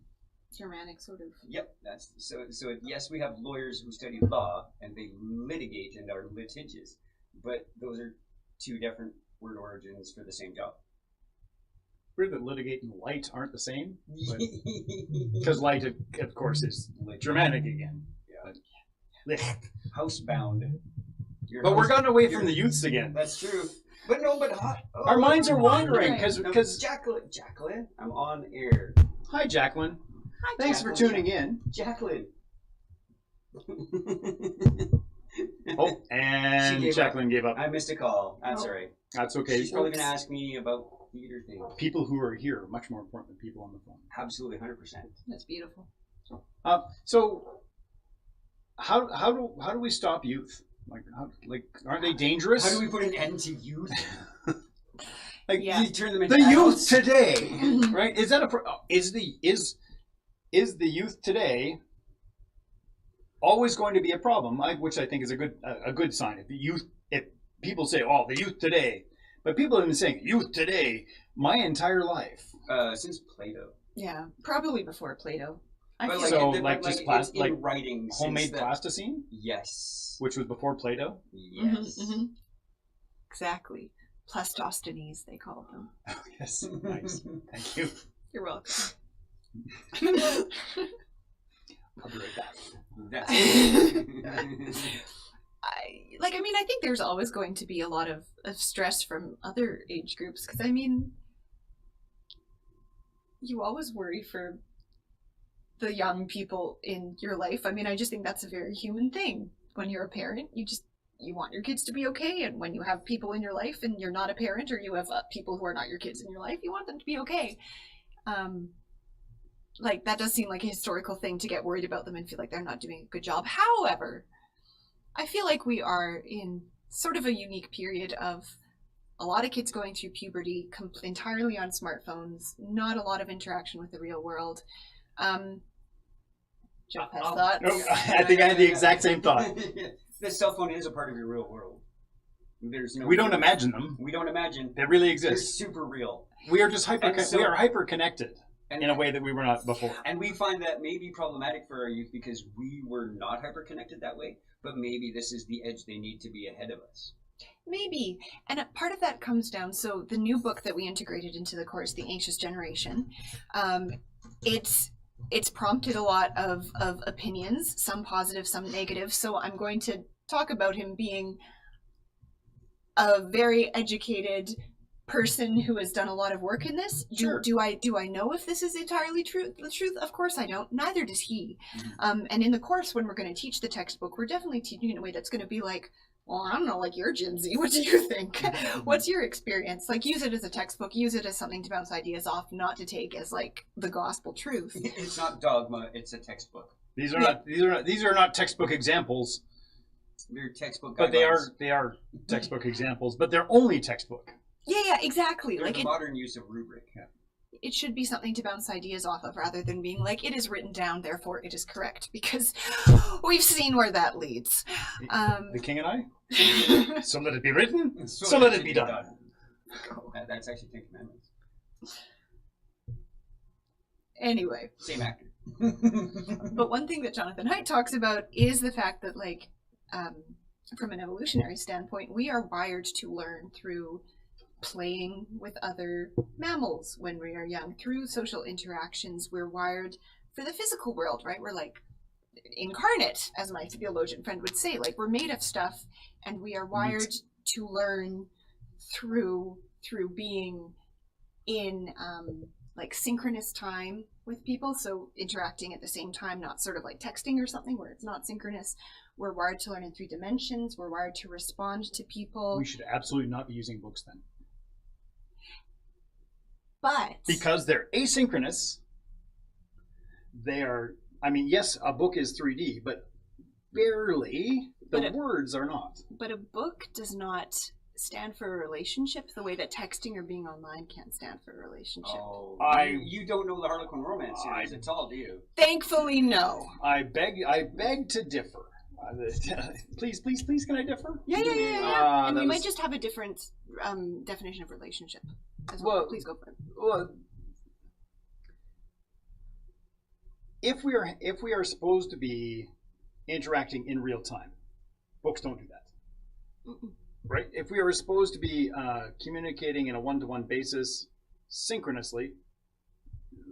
Germanic sort of. Yep, that's so. Yes, we have lawyers who study law and they litigate and are litigious, but those are two different word origins for the same job. weird that litigate and light aren't the same. Because light, of course, is Germanic again. Yeah. Housebound. But we're gotten away from the youths again. That's true. But no, but Our minds are wandering No, because. Jacqueline, I'm on air. Hi, Jacqueline. Hi, Thanks for tuning in. Jacqueline. Oh, and Jacqueline gave up. I missed a call. That's Oh. all right. That's okay. She's probably going to ask me about theater things. People who are here are much more important than people on the phone. Absolutely, 100%. That's beautiful. So, how do we stop youth? Aren't they dangerous? How do we put an end to youth? Like Yeah. You turn them into the adults? youth today, right? Is that is is the youth today always going to be a problem? Which I think is a good sign. If people say, "Oh, the youth today," but people have been saying "youth today" my entire life. Since Plato. Yeah, probably before Plato. I But feel in writing, homemade plasticine, yes, which was before Plato. yes. Exactly. Plastosthenes, they called them. Oh, yes, nice. Thank you. You're welcome. I'll be right back. That's I think there's always going to be a lot of stress from other age groups, because you always worry for the young people in your life. I just think that's a very human thing. When you're a parent, you want your kids to be okay, and when you have people in your life and you're not a parent, or you have people who are not your kids in your life, you want them to be okay. That does seem like a historical thing to get worried about them and feel like they're not doing a good job. However, I feel like we are in sort of a unique period of a lot of kids going through puberty entirely on smartphones, not a lot of interaction with the real world. Jeff has thoughts. No, I think I had the exact same thought. The cell phone is a part of your real world. We don't imagine them. We don't imagine. They really They're exist. super real. We are just we are hyper connected And in a way that we were not before. And we find that may be problematic for our youth because we were not hyper-connected that way, but maybe this is the edge they need to be ahead of us. Maybe. And a part of that comes down, so the new book that we integrated into the course, The Anxious Generation, it's prompted a lot of opinions, some positive, some negative. So I'm going to talk about him being a very educated person who has done a lot of work in this. Sure. Do I know if this is entirely the truth? Of course I don't. Neither does he. And in the course, when we're going to teach the textbook, we're definitely teaching in a way that's going to be like, well, I don't know, like, you're Gen Z. What do you think? What's your experience? Like, use it as a textbook. Use it as something to bounce ideas off, not to take as like the gospel truth. It's not dogma. It's a textbook. These are not textbook examples. They're textbook. But guidelines. they are textbook examples. But they're only textbook. Yeah, exactly. They're Like the modern use of rubric. Yeah. It should be something to bounce ideas off of, rather than being like, it is written down, therefore it is correct, because we've seen where that leads. The king and I? So let it be written, so let it be done. That's actually 10 Commandments. Anyway. Same actor. But one thing that Jonathan Haidt talks about is the fact that, like, from an evolutionary standpoint, we are wired to learn through playing with other mammals when we are young. Through social interactions, we're wired for the physical world, right? We're like incarnate, as my theologian friend would say. Like, we're made of stuff, and we are wired to learn through being in like synchronous time with people. So interacting at the same time, not sort of like texting or something where it's not synchronous. We're wired to learn in 3 dimensions. We're wired to respond to people. We should absolutely not be using books then. But because they're asynchronous, they are, yes, a book is 3D, but barely. The words are not. But a book does not stand for a relationship the way that texting or being online can't stand for a relationship. Oh, you don't know the Harlequin romance series at all, do you? Thankfully, no. I beg to differ. Please, can I differ? Yeah. And we might just have a different definition of relationship as well. Please go for it. Well, if we are supposed to be interacting in real time, books don't do that. Mm-mm. Right? If we are supposed to be communicating in a one-to-one basis synchronously,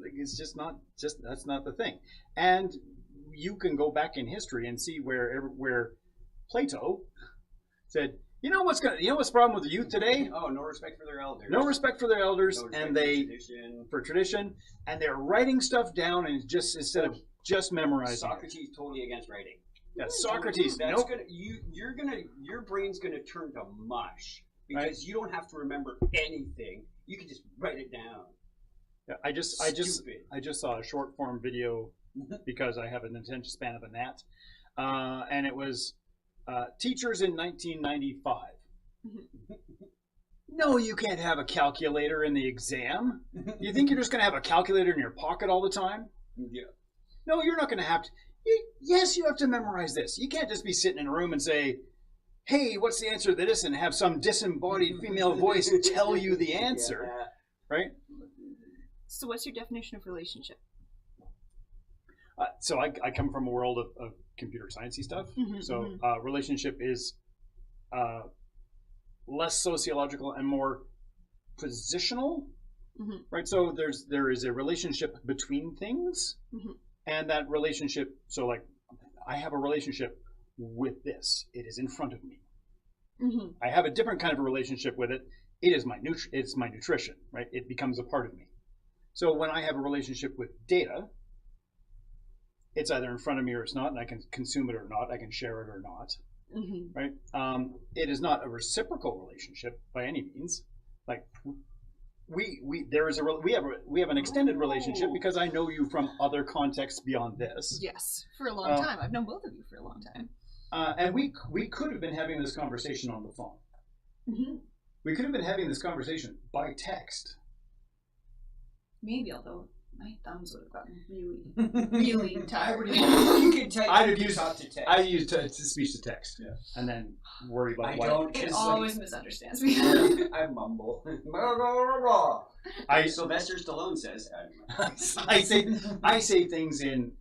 like, it's just not that's not the thing. And you can go back in history and see where Plato said, you know what's the problem with the youth today? Oh, no respect for their elders. No respect for their elders, No and respect for tradition, and they're writing stuff down, and just instead of just memorizing. Socrates totally against writing. Yeah, Socrates. That's nope. Your brain's gonna turn to mush because you don't have to remember anything. You can just write it down. Yeah, I just saw a short form video because I have an attention span of a gnat, and it was teachers in 1995. No, you can't have a calculator in the exam. You think you're just going to have a calculator in your pocket all the time? Yeah. No, you're not going to have to. Yes, you have to memorize this. You can't just be sitting in a room and say, hey, what's the answer to this? And have some disembodied female voice tell you the answer. Yeah. Right? So what's your definition of relationship? So I come from a world of computer sciencey stuff. So relationship is less sociological and more positional. Right? So there is a relationship between things. And that relationship, so like I have a relationship with this. It is in front of me. I have a different kind of a relationship with it. It is it's my nutrition, right? It becomes a part of me. So when I have a relationship with data, it's either in front of me or it's not, and I can consume it or not, I can share it or not, right? It is not a reciprocal relationship by any means. Like we have an extended relationship because I know you from other contexts beyond this. Yes, for a long time. I've known both of you for a long time. And we could have been having this conversation on the phone. We could have been having this conversation by text. Maybe, although my thumbs would have gotten really tired. You can type. I'd have used talk to text. I used speech to text, and then worry about I why. don't. It always misunderstands me. I mumble. Sylvester Stallone says. I say things in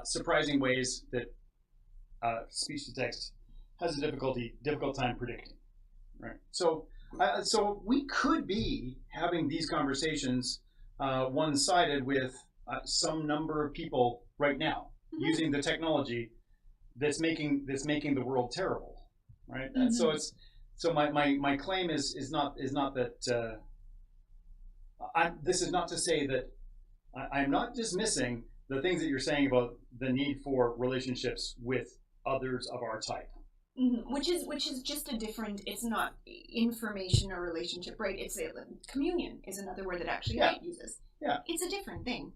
surprising ways that speech to text has a difficult time predicting. Right. So we could be having these conversations one-sided with some number of people right now using the technology that's making the world terrible, right? And so my claim is not that this is not to say that I'm not dismissing the things that you're saying about the need for relationships with others of our type. Which is just a different. It's not information or relationship, right? It's communion is another word that actually Kate uses. Yeah, it's a different thing,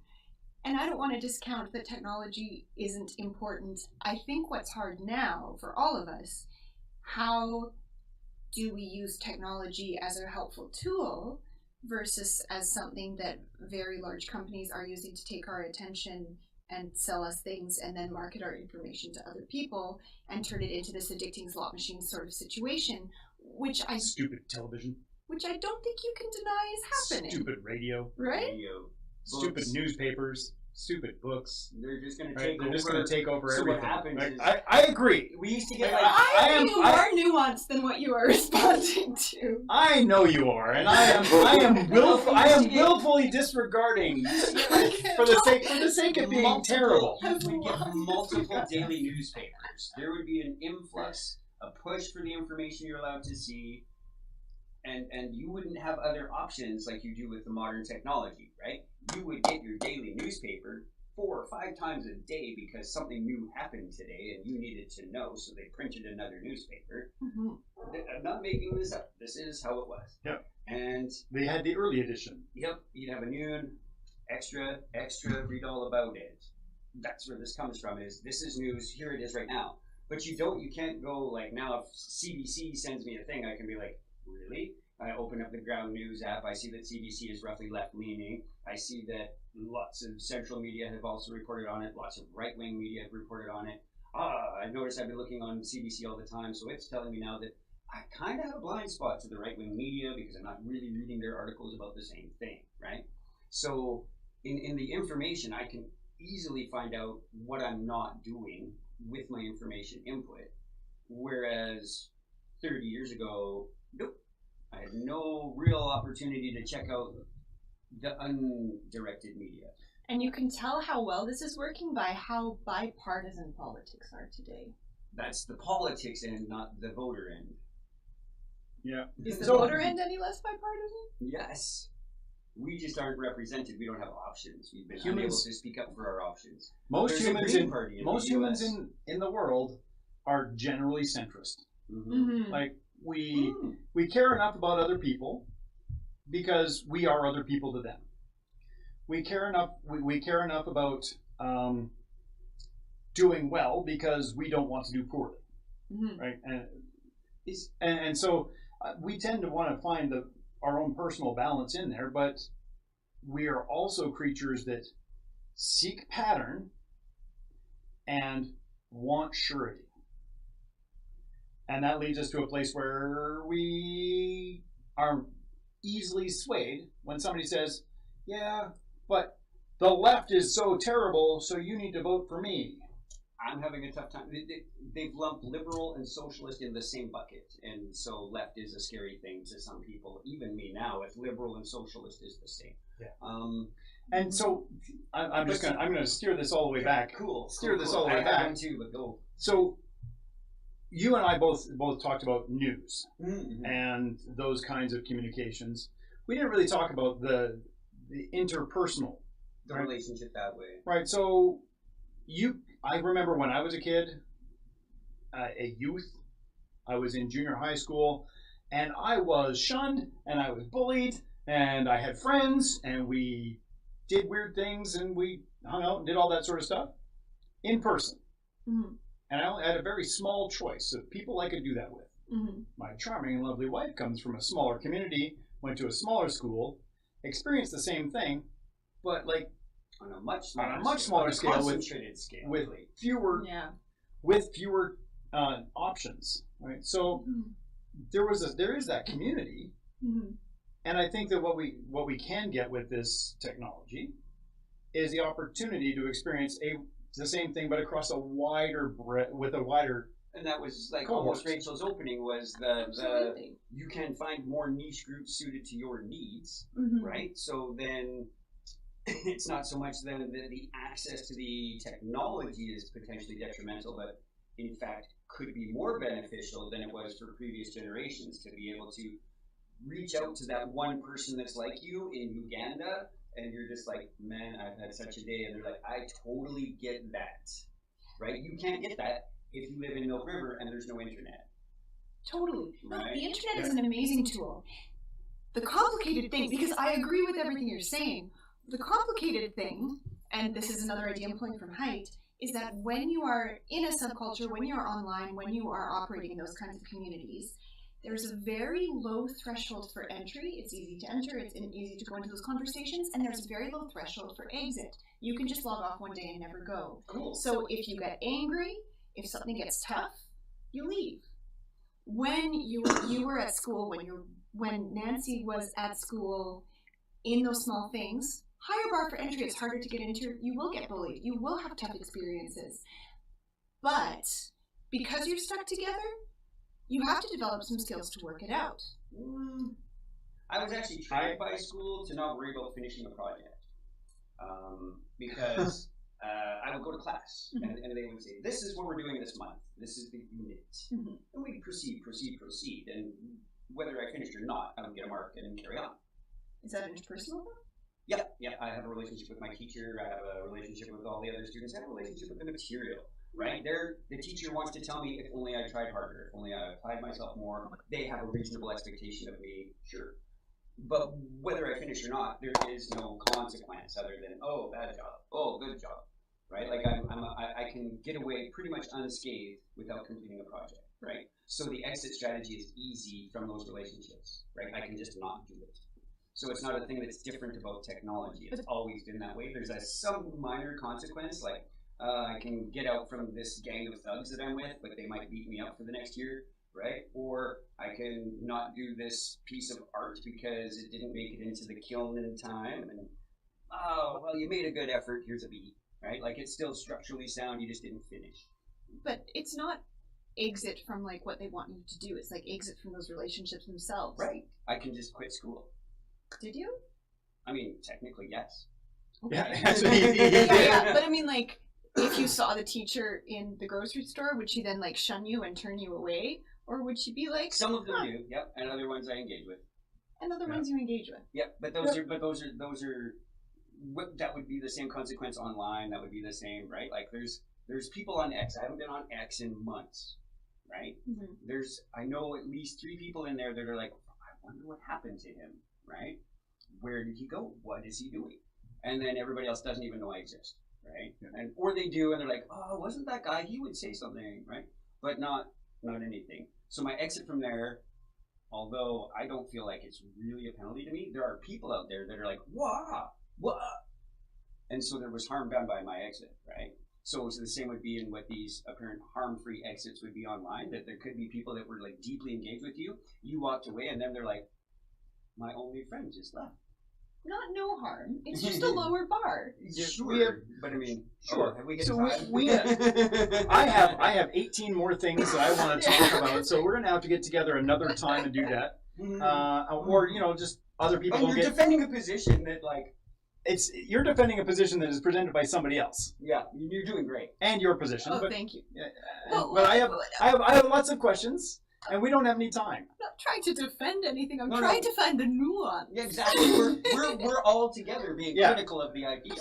and I don't want to discount that technology isn't important. I think what's hard now for all of us, how do we use technology as a helpful tool versus as something that very large companies are using to take our attention and sell us things and then market our information to other people and turn it into this addicting slot machine sort of situation, stupid television, which I don't think you can deny is happening. Stupid radio, right? Stupid newspapers, stupid books. They're just going to take over. They're just going to take over so everything. What happens is, I agree. We used to get I am more nuanced than what you are responding to. I know you are, and I am willfully disregarding for the sake of being terrible. We get multiple daily newspapers. There would be an influx, a push for the information you're allowed to see, and you wouldn't have other options like you do with the modern technology, right? You would get your daily newspaper 4 or 5 times a day because something new happened today and you needed to know, so they printed another newspaper. I'm not making this up. This is how it was. Yep. And they had the early edition. Yep. You'd have a noon, extra, read all about it. That's where this comes from, is this is news, here it is right now. But you can't go like, now if CBC sends me a thing, I can be like, really? I open up the Ground News app. I see that CBC is roughly left-leaning. I see that lots of central media have also reported on it. Lots of right-wing media have reported on it. I noticed I've been looking on CBC all the time, so it's telling me now that I kind of have a blind spot to the right-wing media because I'm not really reading their articles about the same thing, right? So in the information, I can easily find out what I'm not doing with my information input, whereas 30 years ago, nope. I had no real opportunity to check out the undirected media. And you can tell how well this is working by how bipartisan politics are today. That's the politics end, not the voter end. Yeah. Is the voter end any less bipartisan? Yes. We just aren't represented. We don't have options. We've been unable to speak up for our options. Most humans in the world are generally centrist. Like, we care enough about other people because we are other people to them. We care enough about doing well because we don't want to do poorly, right? And so we tend to want to find our own personal balance in there, but we are also creatures that seek pattern and want surety. And that leads us to a place where we are easily swayed when somebody says, yeah, but the left is so terrible, so you need to vote for me. I'm having a tough time. They've lumped liberal and socialist in the same bucket, and so left is a scary thing to some people, even me now, if liberal and socialist is the same. Yeah. And so I'm gonna steer this all the way back. Cool. Steer this all the way back. I too, but go. So you and I both talked about news Mm-hmm. and those kinds of communications. We didn't really talk about the interpersonal, The relationship that way. right? So I remember when I was a kid, a youth, I was in junior high school, and I was shunned, and I was bullied, and I had friends, and we did weird things, and we hung out and did all that sort of stuff in person. Mm-hmm. And I only had a very small choice of people I could do that with. Mm-hmm. My charming and lovely wife comes from a smaller community, went to a smaller school, experienced the same thing, but like On a much smaller scale, concentrated scale. with fewer options, right? So there is that community, Mm-hmm. and I think that what we can get with this technology is the opportunity to experience the same thing, but across a wider And that was like cohort. almost Rachel's opening was the Absolutely. you can find more niche groups suited to your needs, Mm-hmm. right? So then it's not so much then that the access to the technology is potentially detrimental, but in fact could be more beneficial than it was for previous generations to be able to reach out to that one person that's like you in Uganda, and you're just like, man, I've had such a day, and they're like, I totally get that, right? You can't get that if you live in Milk River and there's no internet. Totally. No, Right. the internet is an amazing tool. The complicated thing, because I agree with everything you're saying, the complicated thing, and this is another idea I'm pulling from Height, is that when you are in a subculture, when you're online, when you are operating in those kinds of communities, there's a very low threshold for entry. It's easy to enter, it's easy to go into those conversations, and there's a very low threshold for exit. You can just log off one day and never go. Cool. So if you get angry, if something gets tough, you leave. When you were at school, when Nancy was at school, in those small things, higher bar for entry, it's harder to get into. You will get bullied. You will have tough experiences. But because you're stuck together, you have to develop some skills to work it out. I was actually trained by school to not worry about finishing a project because I would go to class and they would say, this is what we're doing this month. This is the unit. Mm-hmm. And we'd proceed. And whether I finished or not, I would get a mark and carry on. Is that interpersonal? Yeah. I have a relationship with my teacher. I have a relationship with all the other students. I have a relationship with the material, right? The teacher wants to tell me if only I tried harder, if only I applied myself more. They have a reasonable expectation of me, sure. But whether I finish or not, there is no consequence other than, oh, bad job, oh, good job, right? Like I can get away pretty much unscathed without completing a project, right? So the exit strategy is easy from those relationships, right? I can just not do it. So it's not a thing that's different about technology. It's always been that way. There's some minor consequence, like I can get out from this gang of thugs that I'm with, but they might beat me up for the next year, right? Or I can not do this piece of art because it didn't make it into the kiln in time. And, oh, well, you made a good effort. Here's a B, right? Like it's still structurally sound. You just didn't finish. But it's not exit from like what they want you to do. It's like exit from those relationships themselves. Right. I can just quit school. Did you? I mean, technically, yes. Yeah, Yeah, but I mean, like, if you saw the teacher in the grocery store, would she then like shun you and turn you away, or would she be like? Some of them do, yep, and other ones I engage with. And other ones you engage with. Yep, but those are what that would be the same consequence online. That would be the same, right? Like there's people on X. I haven't been on X in months, right? Mm-hmm. I know at least 3 people in there that are like, I wonder what happened to him, right? Where did he go? What is he doing? And then everybody else doesn't even know I exist, right? Yeah. And or they do, and they're like, oh, wasn't that guy? He would say something, right? But not anything. So my exit from there, although I don't feel like it's really a penalty to me, there are people out there that are like, what? And so there was harm done by my exit, right? So the same would be in what these apparent harm-free exits would be online, that there could be people that were like deeply engaged with you. You walked away and then they're like, my only friend just left. Not no harm. It's just a lower bar. Sure. But I mean, sure. Have we got So time? I have 18 more things that I want to talk about, so we're gonna have to get together another time and do that. Or just other people But don't you're get. defending a position that like You're defending a position that is presented by somebody else, you're doing great. and your position. Oh, but thank you. but I have lots of questions, and we don't have any time. I'm not trying to defend anything. I'm No, trying to find the nuance. Yeah, exactly. We're all together being critical of the idea.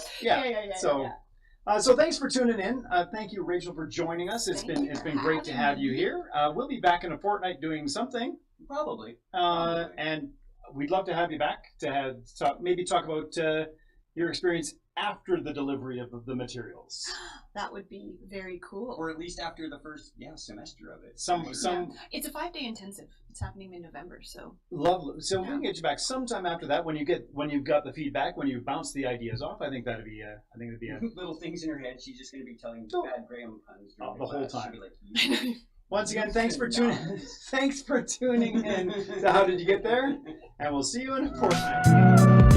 So thanks for tuning in. Thank you, Rachel, for joining us. It's been great to have you here. We'll be back in a fortnight doing something. Probably. And we'd love to have you back to talk about your experience after the delivery of the materials. That would be very cool. Or at least after the first semester of it. It's a 5-day intensive. It's happening in November, so Lovely. So we can get you back sometime after that when you've got the feedback, when you bounce the ideas off. I think it'd be a little things in her head. She's just going to be telling bad Graham puns the whole time. She'll be like, Once again, thanks for tuning in to How Did You Get There? And we'll see you in a fortnight.